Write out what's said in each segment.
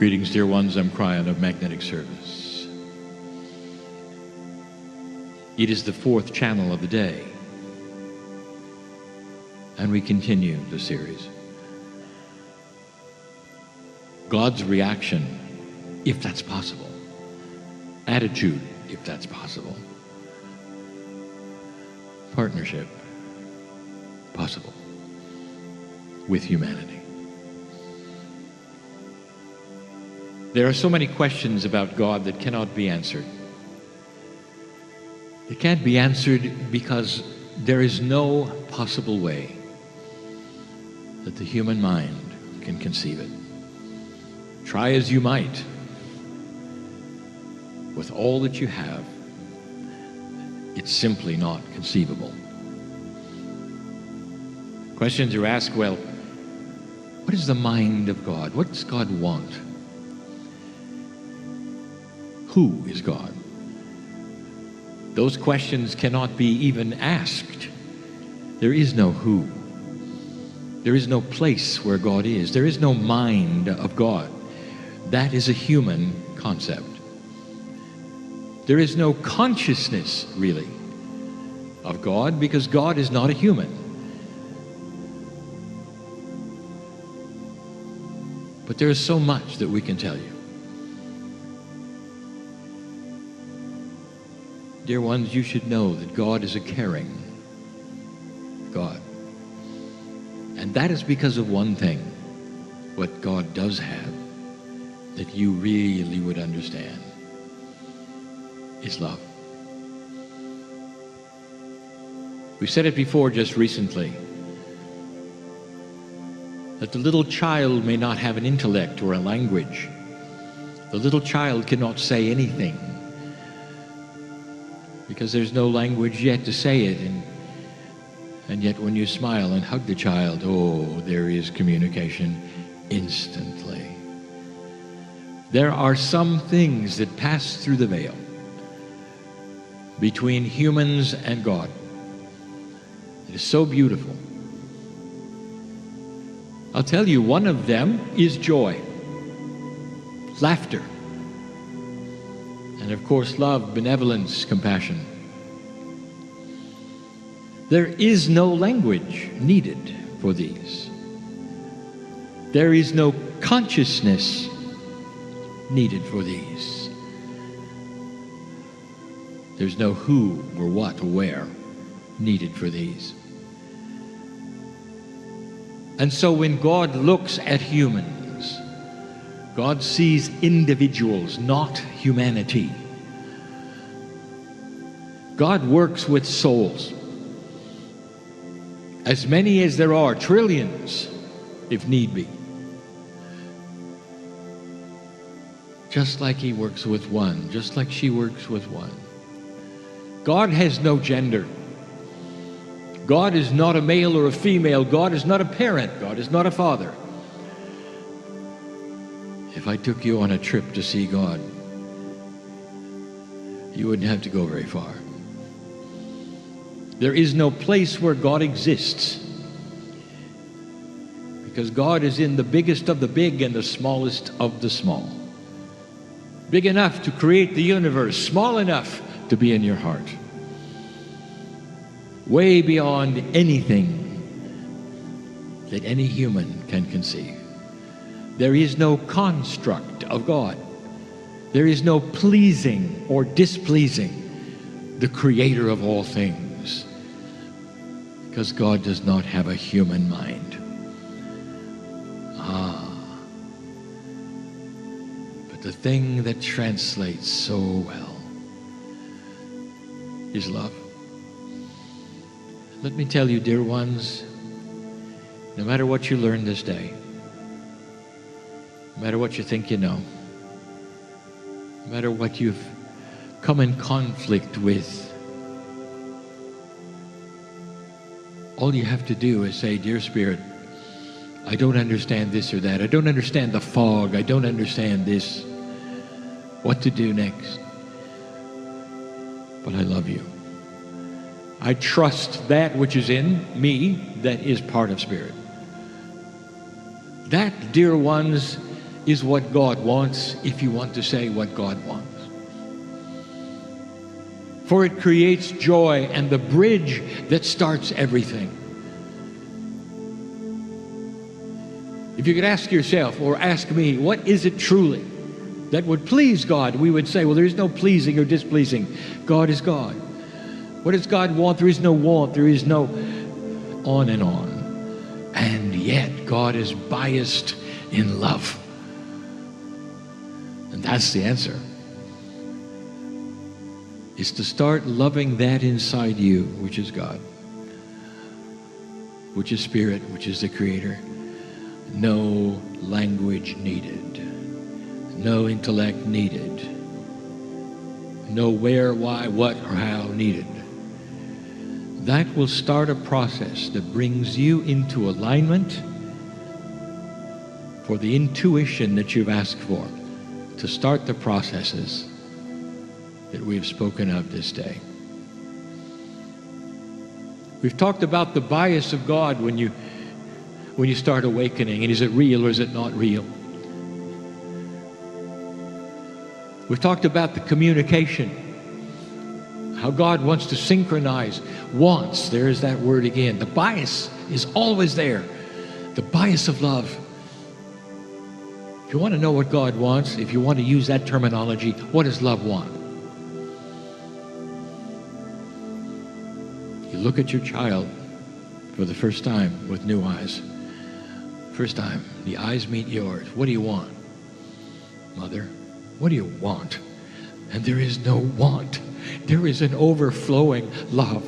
Greetings, dear ones. I'm Kryon of Magnetic Service. It is the fourth channel of the day, and we continue the series. God's reaction, if that's possible. Attitude, if that's possible. Partnership, possible, with humanity. There are so many questions about God that cannot be answered. They can't be answered because there is no possible way that the human mind can conceive it. Try as you might, with all that you have, it's simply not conceivable. Questions are asked, well, what is the mind of God? What does God want? Who is God? Those questions cannot be even asked. There is no who. There is no place where God is. There is no mind of God. That is a human concept. There is no consciousness, really, of God, because God is not a human. But there is so much that we can tell you. Dear ones, you should know that God is a caring God. And that is because of one thing, what God does have, that you really would understand, is love. We said it before just recently, that the little child may not have an intellect or a language. The little child cannot say anything, because there's no language yet to say it, and yet when you smile and hug the child, oh, there is communication instantly. There are some things that pass through the veil between humans and God. It is so beautiful. I'll tell you, one of them is joy, laughter, and of course love, benevolence, compassion. There is no language needed for these. There is no consciousness needed for these. There's no who or what or where needed for these. And so when God looks at humans, God sees individuals, not humanity. God works with souls. As many as there are, trillions, if need be. Just like He works with one, just like she works with one. God has no gender. God is not a male or a female. God is not a parent. God is not a father. If I took you on a trip to see God, you wouldn't have to go very far. There is no place where God exists, because God is in the biggest of the big and the smallest of the small. Big enough to create the universe, small enough to be in your heart. Way beyond anything that any human can conceive. There is no construct of God. There is no pleasing or displeasing the Creator of all things, because God does not have a human mind. But the thing that translates so well is love. Let me tell you, dear ones, no matter what you learn this day, no matter what you think you know, no matter what you've come in conflict with, all you have to do is say, Dear Spirit, I don't understand this or that. I don't understand the fog. I don't understand this. What to do next? But I love you. I trust that which is in me that is part of Spirit. That, dear ones, is what God wants, if you want to say what God wants. For it creates joy and the bridge that starts everything. If you could ask yourself or ask me, what is it truly that would please God? We would say, well, there is no pleasing or displeasing. God is God. What does God want? There is no want. There is no on and on. And yet God is biased in love. And that's the answer. Is to start loving that inside you, which is God, which is Spirit, which is the Creator. No language needed. No intellect needed. No where, why, what, or how needed. That will start a process that brings you into alignment for the intuition that you've asked for, to start the processes that we have spoken of this day. We've talked about the bias of God when you start awakening, and is it real or is it not real? We've talked about the communication, how God wants to synchronize. Wants, there is that word again. The bias is always there. The bias of love. If you want to know what God wants, if you want to use that terminology, what does love want? You look at your child for the first time with new eyes. First time, the eyes meet yours. What do you want? Mother, what do you want? And there is no want. There is an overflowing love.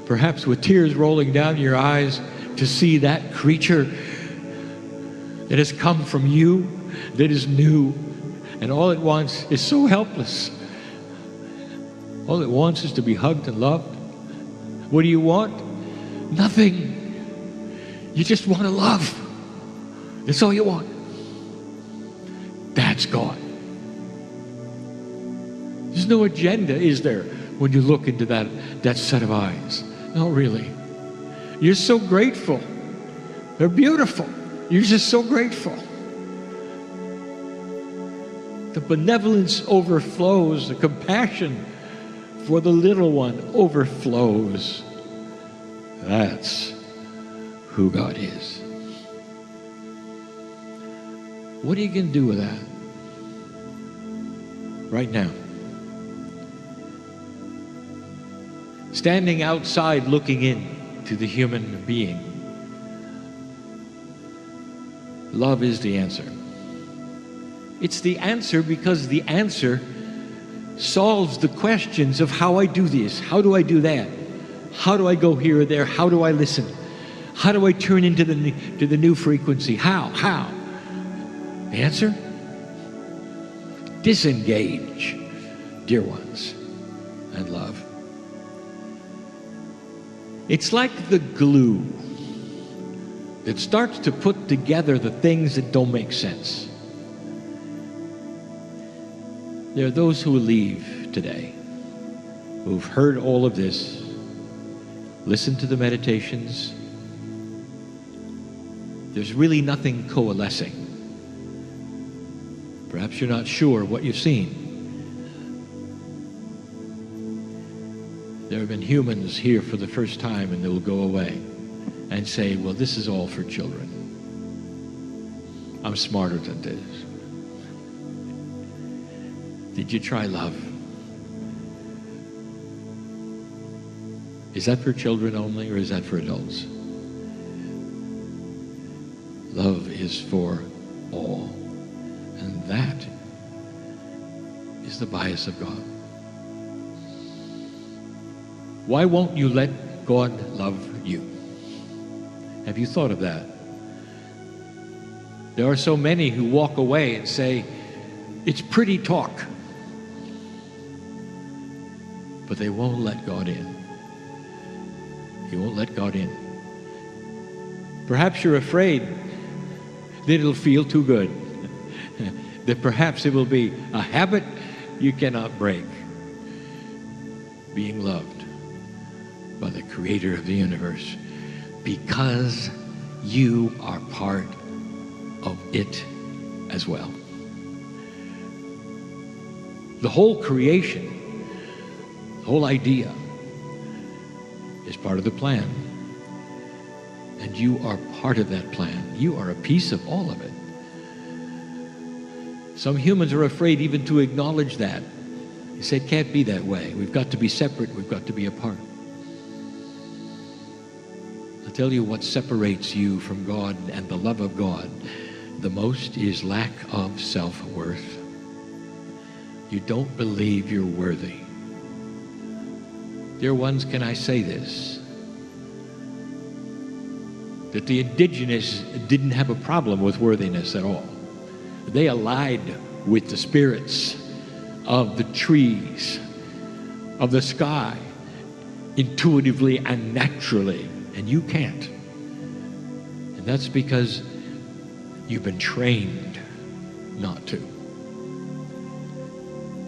Perhaps with tears rolling down your eyes to see that creature that has come from you, that is new, and all it wants is so helpless. All it wants is to be hugged and loved. What do you want? Nothing. You just want to love. That's all you want. That's God. There's no agenda, is there, when you look into that set of eyes? Not really. You're so grateful. They're beautiful. You're just so grateful. The benevolence overflows. The compassion for the little one overflows. That's who God is. What are you going to do with that? Right now. Standing outside looking in to the human being. Love is the answer. It's the answer because the answer solves the questions of how I do this, how do I do that, how do I go here or there, how do I listen, how do I turn into the new frequency, how? The answer? Disengage, dear ones, and love. It's like the glue that starts to put together the things that don't make sense. There are those who will leave today, who've heard all of this, listened to the meditations. There's really nothing coalescing. Perhaps you're not sure what you've seen. There have been humans here for the first time and they will go away and say, well, this is all for children. I'm smarter than this. Did you try love? Is that for children only or is that for adults? Love is for all. And that is the bias of God. Why won't you let God love you? Have you thought of that? There are so many who walk away and say, it's pretty talk. But they won't let God in. He won't let God in. Perhaps you're afraid that it'll feel too good. That perhaps it will be a habit you cannot break. Being loved by the Creator of the universe. Because you are part of it as well. The whole creation, the whole idea is part of the plan. And you are part of that plan. You are a piece of all of it. Some humans are afraid even to acknowledge that. They say it can't be that way. We've got to be separate. We've got to be apart. I'll tell you what separates you from God and the love of God the most is lack of self-worth. You don't believe you're worthy. Dear ones, can I say this? That the indigenous didn't have a problem with worthiness at all. They allied with the spirits of the trees, of the sky, intuitively and naturally, and you can't. And that's because you've been trained not to.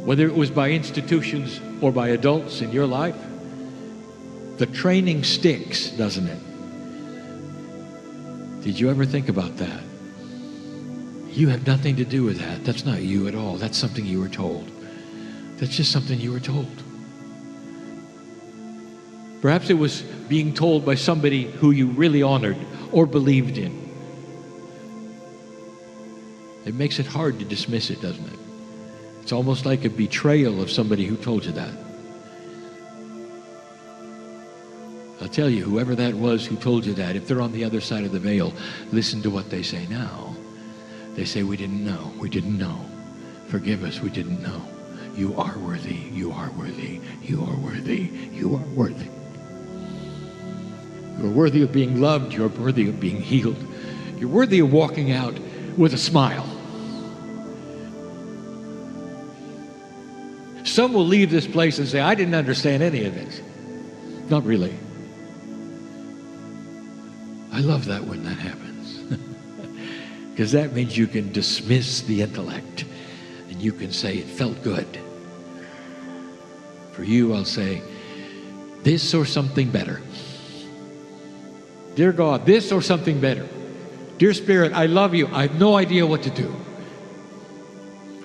Whether it was by institutions or by adults in your life, the training sticks, doesn't it? Did you ever think about that? You have nothing to do with that. That's not you at all. That's something you were told. That's just something you were told. Perhaps it was being told by somebody who you really honored or believed in. It makes it hard to dismiss it, doesn't it? It's almost like a betrayal of somebody who told you that. I'll tell you, whoever that was who told you that, if they're on the other side of the veil, listen to what they say now. They say, we didn't know. We didn't know. Forgive us. We didn't know. You are worthy. You are worthy. You are worthy. You are worthy. You're worthy of being loved. You're worthy of being healed. You're worthy of walking out with a smile. Some will leave this place and say, I didn't understand any of this. Not really. I love that when that happens. Because that means you can dismiss the intellect and you can say it felt good. For you, I'll say, this or something better. Dear God, this or something better. Dear Spirit, I love you. I have no idea what to do.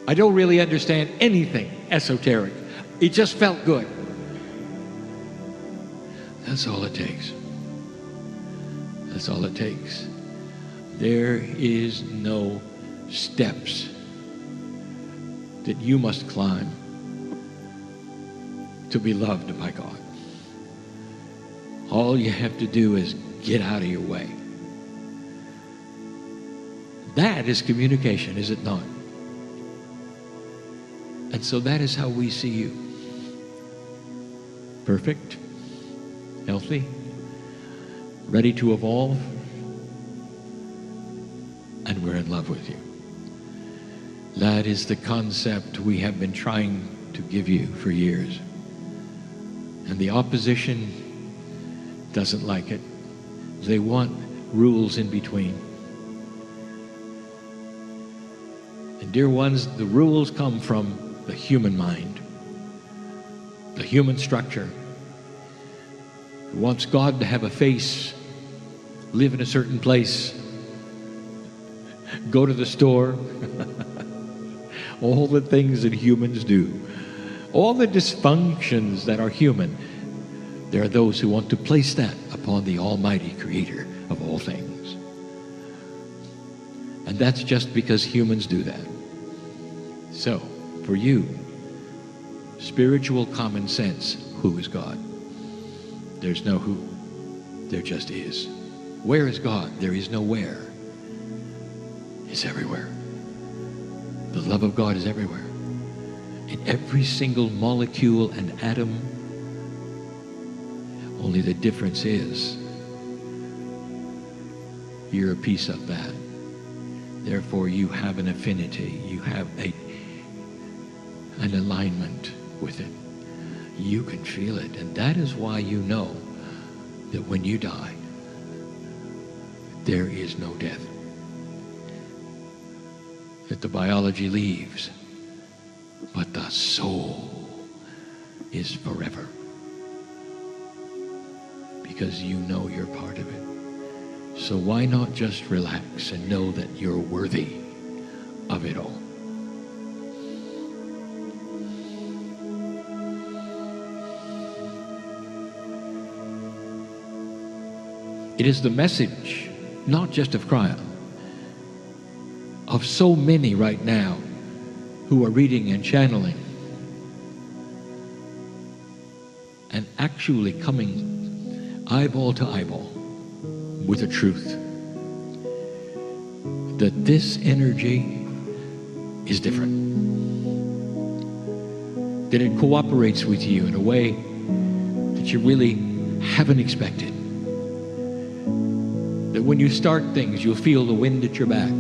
I don't really understand anything esoteric. It just felt good. That's all it takes. That's all it takes. There is no steps that you must climb to be loved by God. All you have to do is get out of your way. That is communication, is it not? And so that is how we see you. Perfect, healthy, ready to evolve, and we're in love with you. That is the concept we have been trying to give you for years. And the opposition doesn't like it. They want rules in between. And dear ones, the rules come from the human mind, the human structure. It wants God to have a face, live in a certain place, go to the store, all the things that humans do, all the dysfunctions that are human. There are those who want to place that upon the Almighty Creator of all things. And that's just because humans do that. So, for you, spiritual common sense, who is God? There's no who. There just is. Where is God? There is no where. It's everywhere. The love of God is everywhere. In every single molecule and atom. Only the difference is you're a piece of that. Therefore, you have an affinity. You have an alignment with it. You can feel it. And that is why you know that when you die, there is no death. That the biology leaves, but the soul is forever. Because you know you're part of it. So why not just relax and know that you're worthy it all. It is the message, not just of Kryon, of so many right now who are reading and channeling and actually coming eyeball to eyeball with the truth that this energy is different, that it cooperates with you in a way that you really haven't expected. That when you start things, you'll feel the wind at your back.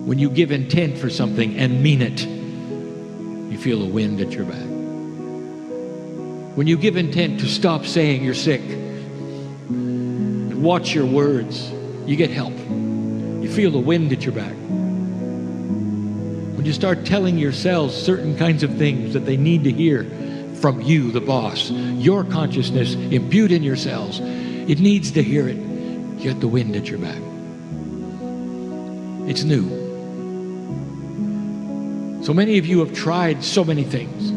When you give intent for something and mean it, you feel a wind at your back. When you give intent to stop saying you're sick, and watch your words, you get help. You feel the wind at your back. When you start telling your cells certain kinds of things that they need to hear from you, the boss, your consciousness imbued in your cells, it needs to hear it. You get the wind at your back. It's new. So many of you have tried so many things.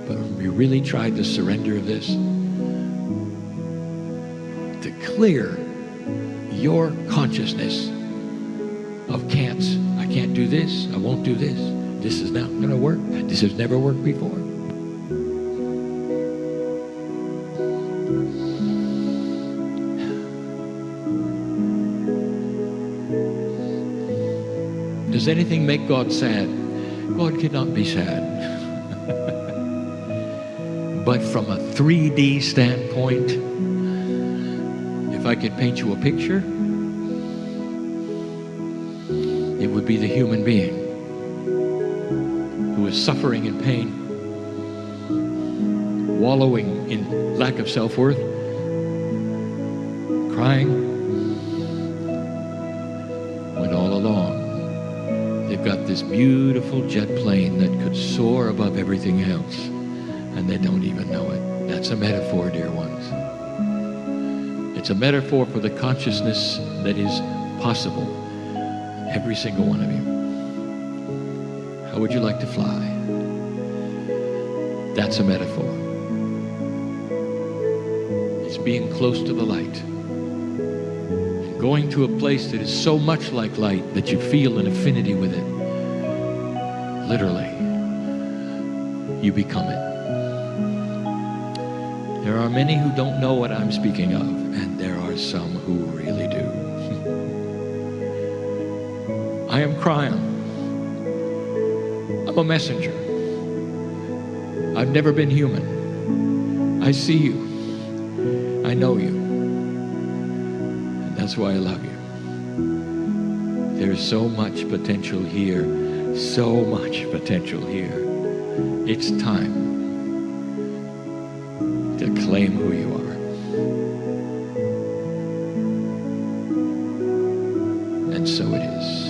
But have you really tried the surrender of this? To clear your consciousness of can'ts. I can't do this. I won't do this. This is not going to work. This has never worked before. Does anything make God sad? God cannot be sad. But from a 3D standpoint, if I could paint you a picture, it would be the human being who is suffering in pain, wallowing in lack of self-worth, crying, when all along they've got this beautiful jet plane that could soar above everything else, and they don't even know it. That's a metaphor, dear ones. It's a metaphor for the consciousness that is possible, every single one of you. How would you like to fly? That's a metaphor. It's being close to the light. Going to a place that is so much like light that you feel an affinity with it. Literally, you become it. There are many who don't know what I'm speaking of, and there are some who really do. I am Kryon. I'm a messenger. I've never been human. I see you. I know you. That's why I love you. There's so much potential here. So much potential here. It's time to claim who you are. And so it is.